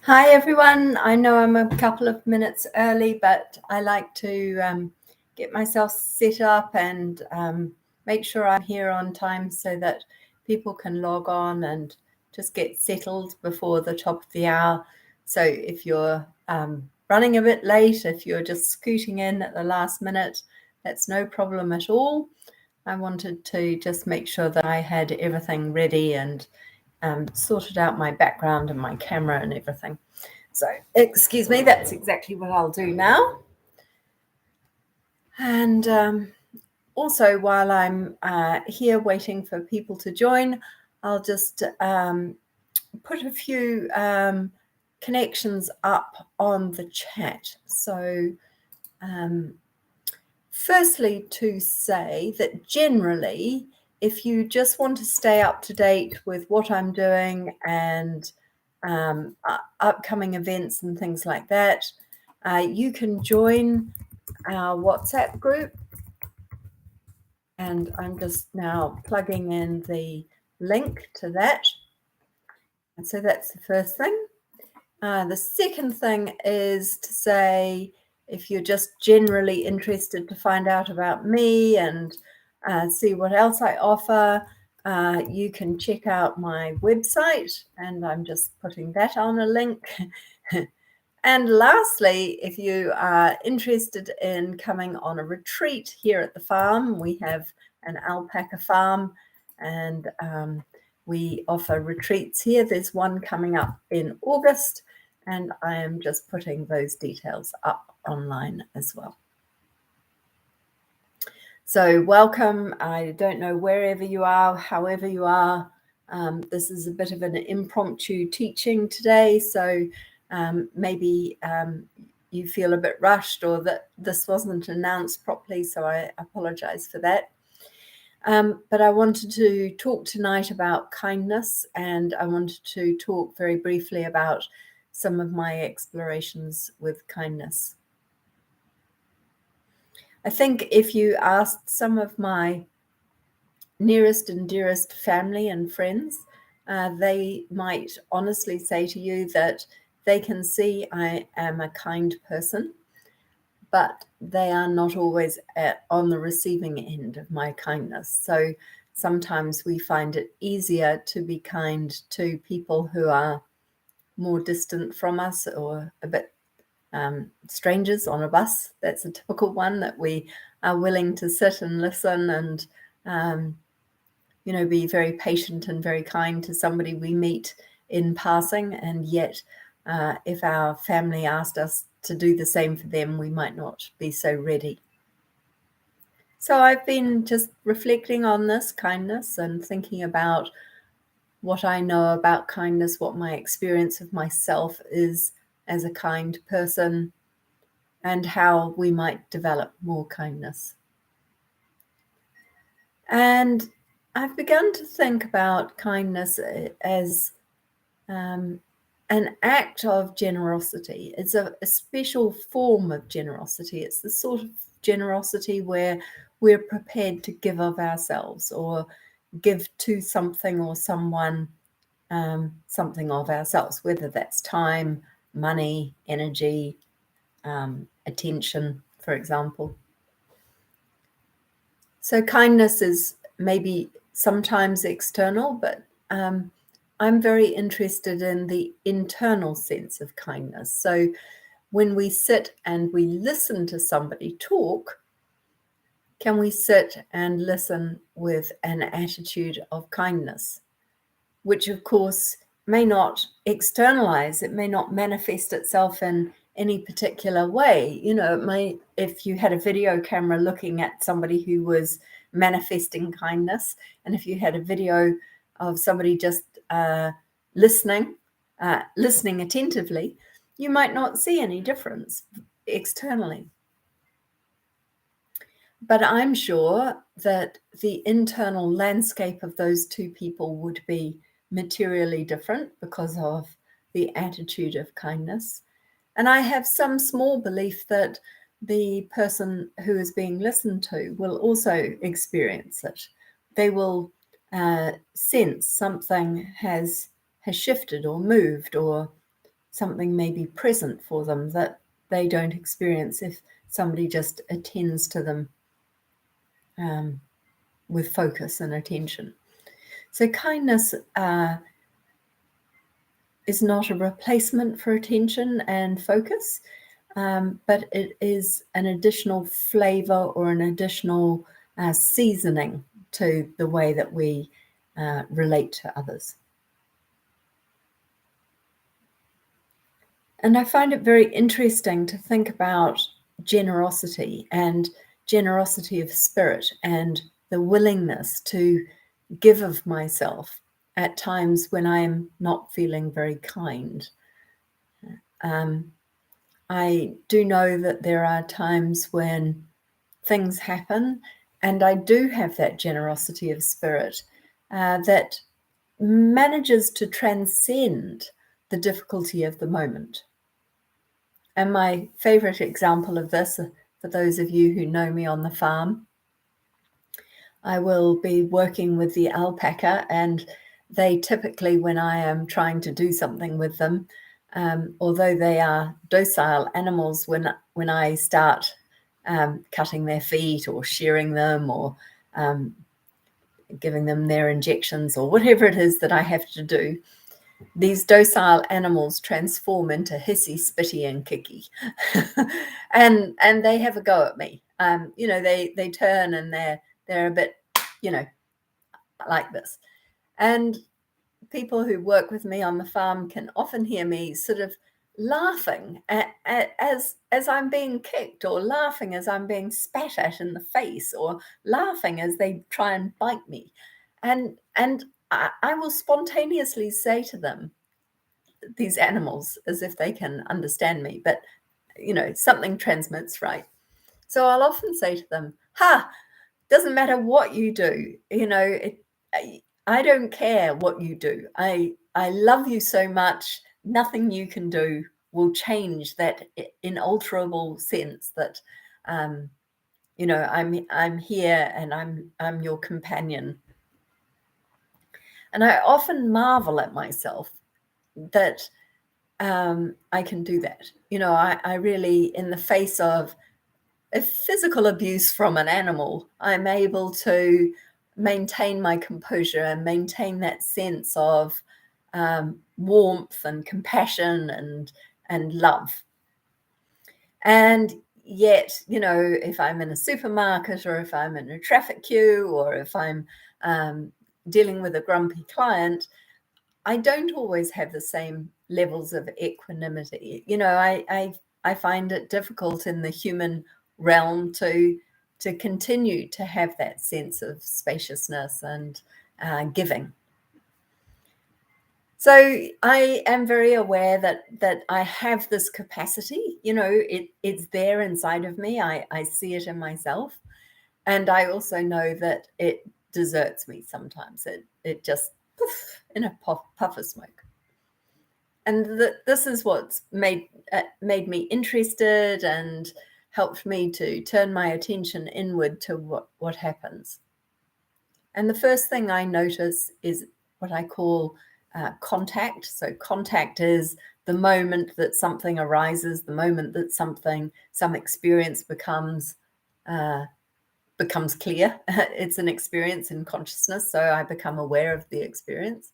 Hi everyone. I know I'm a couple of minutes early, but I like to get myself set up and make sure I'm here on time so that people can log on and just get settled before the top of the hour. So if you're running a bit late, if you're just scooting in at the last minute, that's no problem at all. I wanted to just make sure that I had everything ready and sorted out my background and my camera and everything. So, excuse me, that's exactly what I'll do now. And also, while I'm here waiting for people to join, I'll just put a few connections up on the chat. So, firstly, to say that generally, if you just want to stay up to date with what I'm doing and upcoming events and things like that, you can join our WhatsApp group. And I'm just now plugging in the link to that. And so that's the first thing. The second thing is to say, if you're just generally interested to find out about me and see what else I offer, you can check out my website, and I'm just putting that on a link. And lastly, if you are interested in coming on a retreat here at the farm, we have an alpaca farm, and we offer retreats here. There's one coming up in August, and I am just putting those details up online as well. So welcome. I don't know wherever you are, however you are. This is a bit of an impromptu teaching today, so maybe you feel a bit rushed or that this wasn't announced properly, so I apologize for that. But I wanted to talk tonight about kindness, and I wanted to talk very briefly about some of my explorations with kindness. I think if you asked some of my nearest and dearest family and friends, they might honestly say to you that they can see I am a kind person, but they are not always on the receiving end of my kindness. So sometimes we find it easier to be kind to people who are more distant from us or a bit strangers on a bus. That's a typical one, that we are willing to sit and listen and be very patient and very kind to somebody we meet in passing. And yet, if our family asked us to do the same for them, we might not be so ready. So I've been just reflecting on this kindness and thinking about what I know about kindness, what my experience of myself is as a kind person, and how we might develop more kindness. And I've begun to think about kindness as an act of generosity. It's a special form of generosity. It's the sort of generosity where we're prepared to give of ourselves or give to something or someone something of ourselves, whether that's time, money, energy, attention, for example. So kindness is maybe sometimes external, but I'm very interested in the internal sense of kindness. So when we sit and we listen to somebody talk, can we sit and listen with an attitude of kindness, which of course may not externalize, it may not manifest itself in any particular way. It may, if you had a video camera looking at somebody who was manifesting kindness, and if you had a video of somebody just listening attentively, you might not see any difference externally. But I'm sure that the internal landscape of those two people would be materially different because of the attitude of kindness. And I have some small belief that the person who is being listened to will also experience it. They will sense something has shifted or moved, or something may be present for them that they don't experience if somebody just attends to them with focus and attention. So kindness is not a replacement for attention and focus, but it is an additional flavor or an additional seasoning to the way that we relate to others. And I find it very interesting to think about generosity and generosity of spirit and the willingness to give of myself at times when I am not feeling very kind. I do know that there are times when things happen, and I do have that generosity of spirit that manages to transcend the difficulty of the moment. And my favorite example of this, for those of you who know me on the farm, I will be working with the alpaca, and they typically, when I am trying to do something with them, although they are docile animals, when I start cutting their feet or shearing them or giving them their injections or whatever it is that I have to do, these docile animals transform into hissy, spitty, and kicky, and they have a go at me. They turn and they're a bit, like this. And people who work with me on the farm can often hear me sort of laughing as I'm being kicked, or laughing as I'm being spat at in the face, or laughing as they try and bite me, and I will spontaneously say to them, these animals, as if they can understand me, but something transmits, right? So I'll often say to them, doesn't matter what you do, I don't care what you do. I love you so much, nothing you can do will change that inalterable sense that I'm here and I'm your companion. And I often marvel at myself that I can do that. I really, in the face of a physical abuse from an animal, I'm able to maintain my composure and maintain that sense of warmth and compassion and love. And yet, if I'm in a supermarket, or if I'm in a traffic queue, or if I'm dealing with a grumpy client, I don't always have the same levels of equanimity. I find it difficult in the human realm to continue to have that sense of spaciousness and giving. So I am very aware that I have this capacity. It's there inside of me. I see it in myself, and I also know that it deserts me sometimes. It just poof, in a puff of smoke. And this is what's made me interested and helped me to turn my attention inward to what happens. And the first thing I notice is what I call contact. So contact is the moment that something arises, the moment that some experience becomes clear. It's an experience in consciousness, so I become aware of the experience.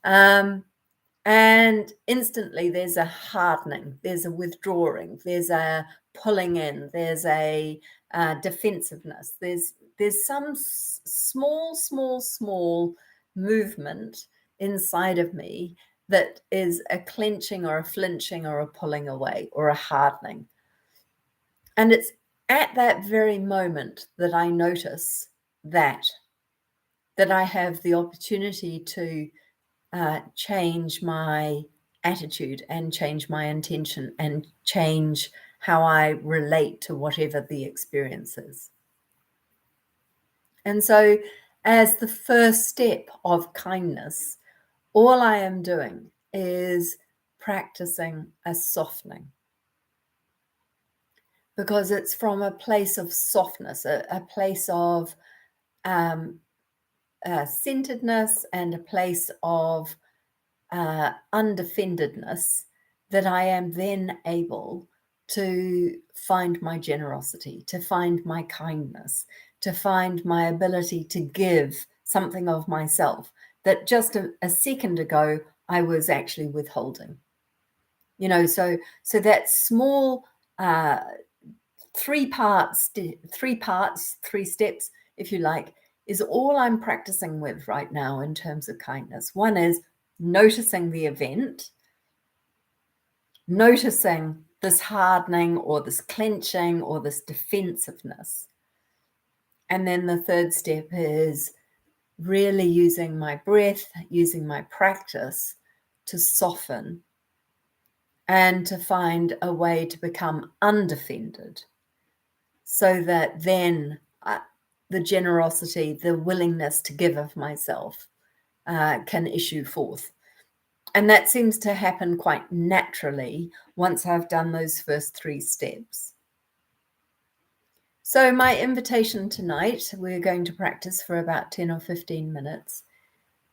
And instantly there's a hardening, there's a withdrawing, there's a pulling in, there's a defensiveness, there's some small movement inside of me that is a clenching or a flinching or a pulling away or a hardening. And it's at that very moment that I notice that I have the opportunity to change my attitude and change my intention and change how I relate to whatever the experience is. And so, as the first step of kindness, all I am doing is practicing a softening, because it's from a place of softness, a place of centeredness, and a place of undefendedness that I am then able to find my generosity, to find my kindness, to find my ability to give something of myself that just a second ago I was actually withholding. So that small three steps, if you like, is all I'm practicing with right now in terms of kindness. One is noticing the event, noticing this hardening or this clenching or this defensiveness. And then the third step is really using my breath, using my practice to soften and to find a way to become undefended, so that then the generosity, the willingness to give of myself can issue forth. And that seems to happen quite naturally once I've done those first 3 steps. So my invitation tonight, we're going to practice for about 10 or 15 minutes,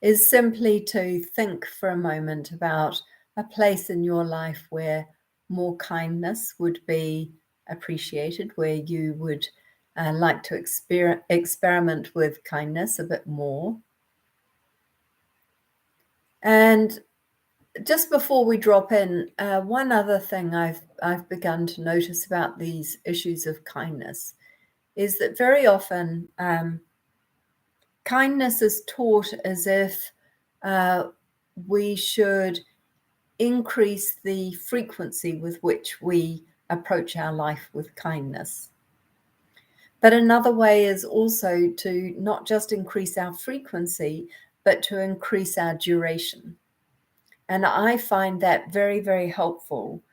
is simply to think for a moment about a place in your life where more kindness would be appreciated, where you would like to experiment with kindness a bit more. And just before we drop in, one other thing I've begun to notice about these issues of kindness is that very often kindness is taught as if we should increase the frequency with which we approach our life with kindness. But another way is also to not just increase our frequency, but to increase our duration. And I find that very, very helpful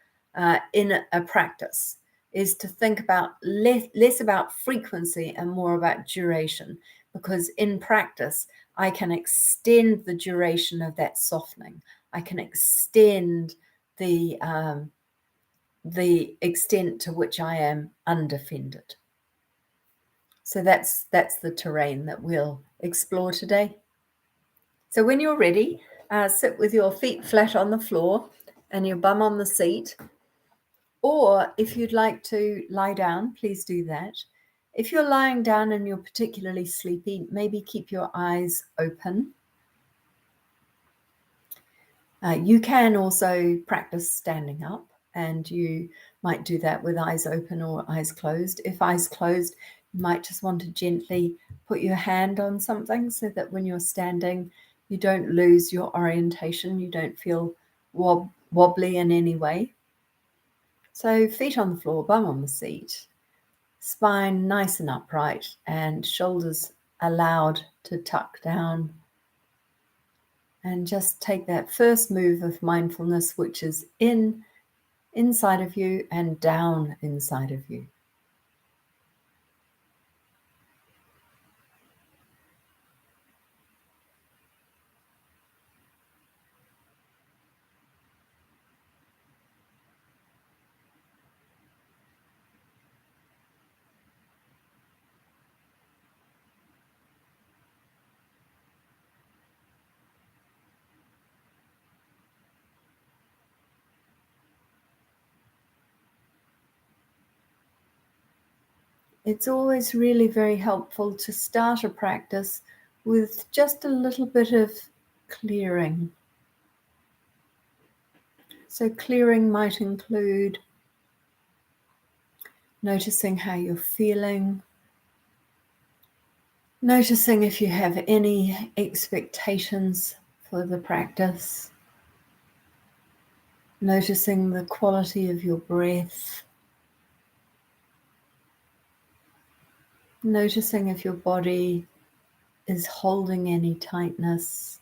in a practice, is to think about less about frequency and more about duration, because in practice, I can extend the duration of that softening. I can extend the extent to which I am undefended. So that's the terrain that we'll explore today. So when you're ready, sit with your feet flat on the floor and your bum on the seat. Or if you'd like to lie down, please do that. If you're lying down and you're particularly sleepy, maybe keep your eyes open. You can also practice standing up, and you might do that with eyes open or eyes closed. If eyes closed, you might just want to gently put your hand on something so that when you're standing, you don't lose your orientation, you don't feel wobbly in any way. So feet on the floor, bum on the seat, spine nice and upright, and shoulders allowed to tuck down. And just take that first move of mindfulness, which is inside of you and down inside of you. It's always really very helpful to start a practice with just a little bit of clearing. So clearing might include noticing how you're feeling, noticing if you have any expectations for the practice, noticing the quality of your breath, noticing if your body is holding any tightness.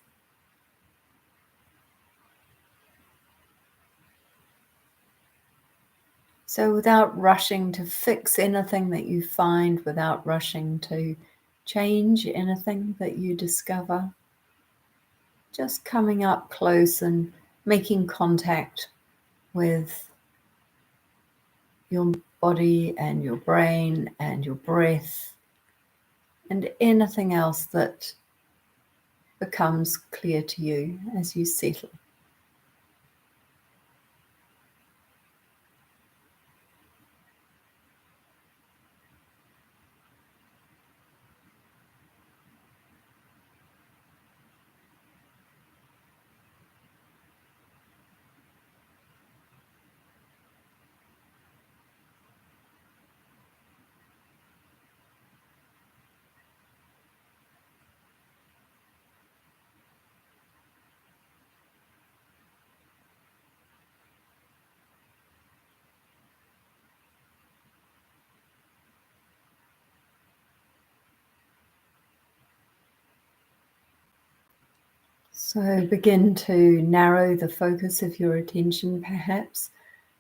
So without rushing to fix anything that you find, without rushing to change anything that you discover, just coming up close and making contact with your body and your brain and your breath and anything else that becomes clear to you as you settle. So begin to narrow the focus of your attention perhaps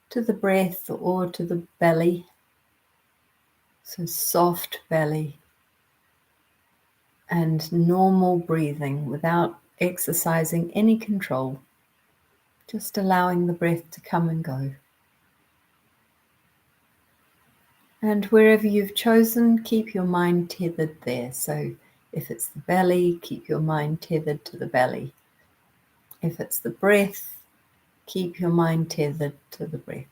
to the breath or to the belly. So soft belly and normal breathing without exercising any control, just allowing the breath to come and go. And wherever you've chosen, keep your mind tethered there. So if it's the belly, keep your mind tethered to the belly. If it's the breath, keep your mind tethered to the breath.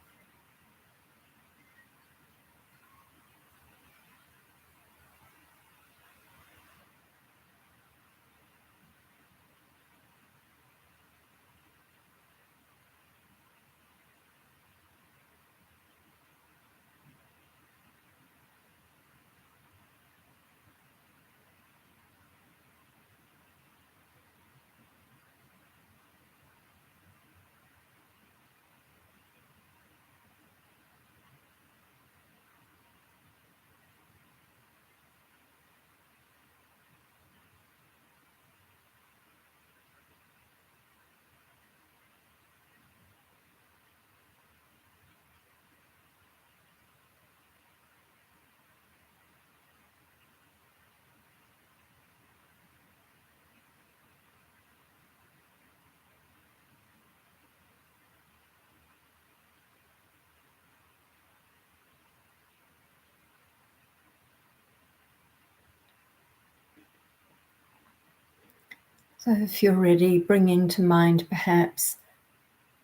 So if you're ready, bringing to mind perhaps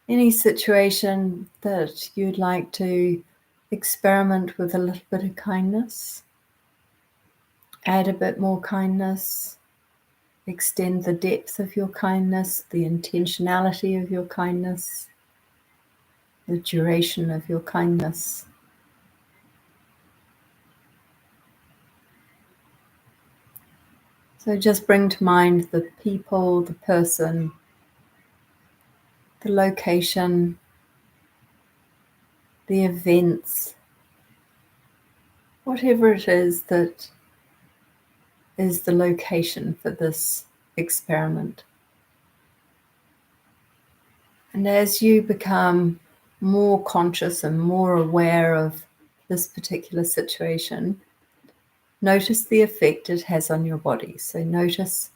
any situation that you'd like to experiment with a little bit of kindness, add a bit more kindness, extend the depth of your kindness, the intentionality of your kindness, the duration of your kindness. So just bring to mind the people, the person, the location, the events, whatever it is that is the location for this experiment. And as you become more conscious and more aware of this particular situation, notice the effect it has on your body. So notice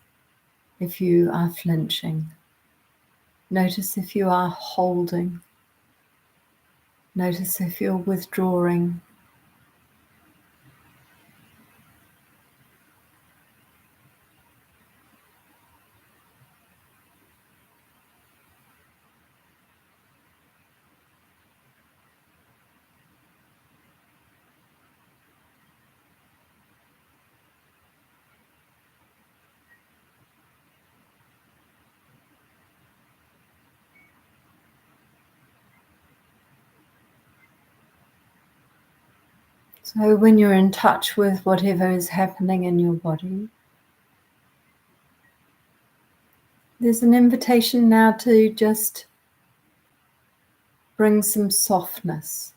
if you are flinching. Notice if you are holding. Notice if you're withdrawing. So when you're in touch with whatever is happening in your body, there's an invitation now to just bring some softness.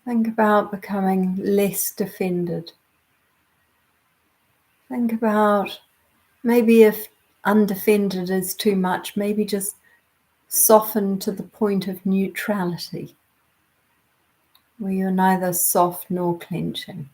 Think about becoming less defended. Think about maybe if undefended is too much, maybe just soften to the point of neutrality, where you're neither soft nor clenching.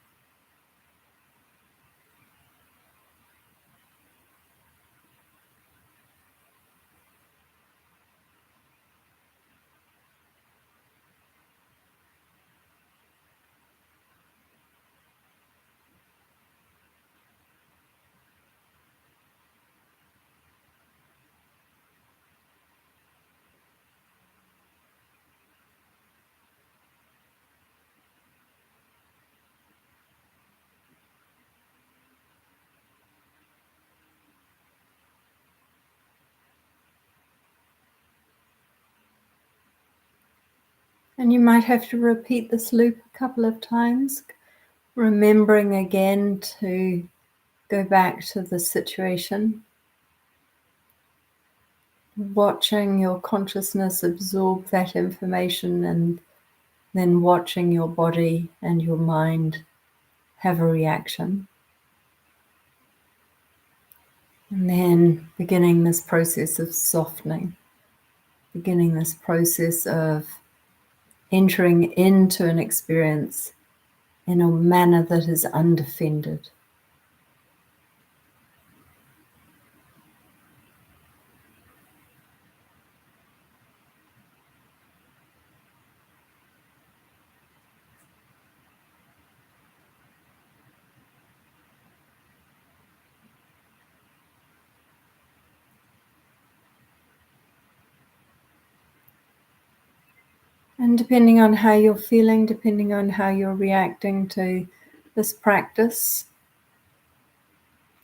And you might have to repeat this loop a couple of times, remembering again to go back to the situation, watching your consciousness absorb that information, and then watching your body and your mind have a reaction. And then beginning this process of softening, beginning this process of entering into an experience in a manner that is undefended. And depending on how you're feeling, depending on how you're reacting to this practice,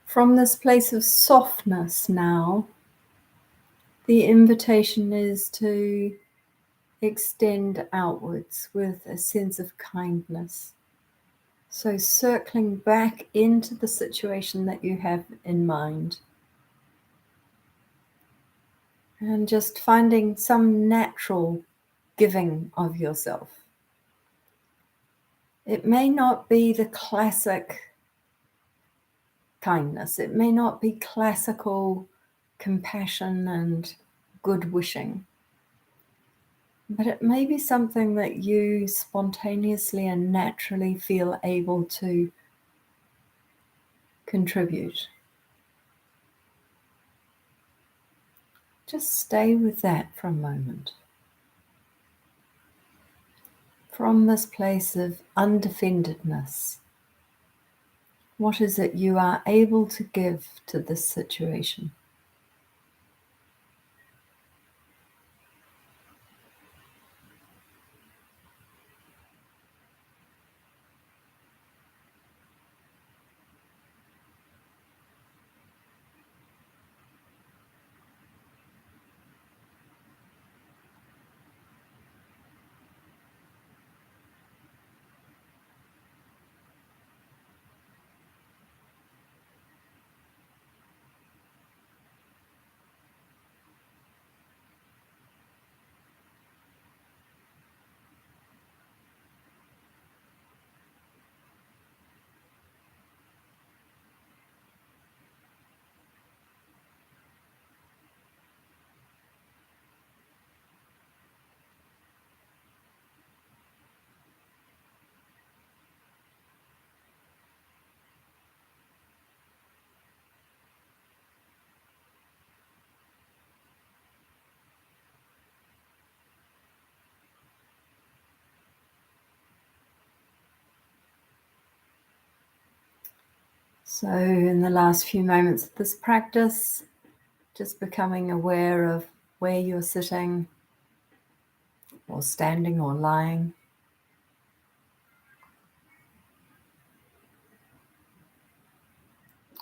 from this place of softness now, the invitation is to extend outwards with a sense of kindness. So circling back into the situation that you have in mind, and just finding some natural giving of yourself. It may not be the classic kindness. It may not be classical compassion and good wishing, but it may be something that you spontaneously and naturally feel able to contribute. Just stay with that for a moment. From this place of undefendedness, what is it you are able to give to this situation? So in the last few moments of this practice, just becoming aware of where you're sitting or standing or lying.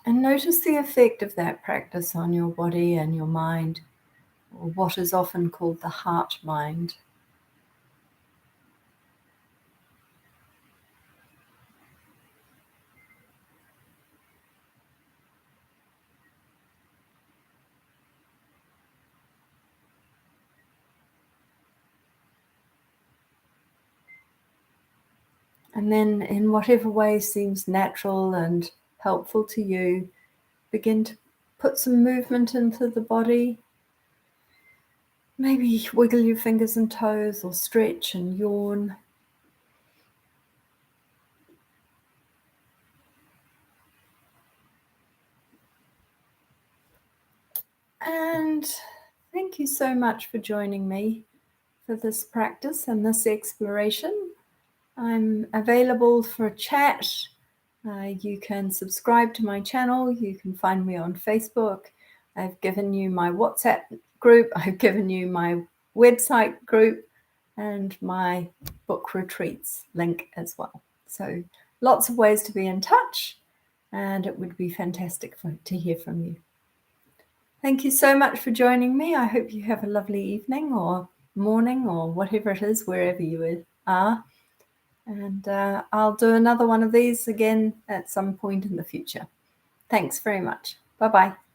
And notice the effect of that practice on your body and your mind, or what is often called the heart mind. And then, in whatever way seems natural and helpful to you, begin to put some movement into the body. Maybe wiggle your fingers and toes or stretch and yawn. And thank you so much for joining me for this practice and this exploration. I'm available for a chat. You can subscribe to my channel. You can find me on Facebook. I've given you my WhatsApp group. I've given you my website group and my book retreats link as well. So lots of ways to be in touch, and it would be fantastic to hear from you. Thank you so much for joining me. I hope you have a lovely evening or morning or whatever it is, wherever you are. And I'll do another one of these again at some point in the future. Thanks very much. Bye-bye.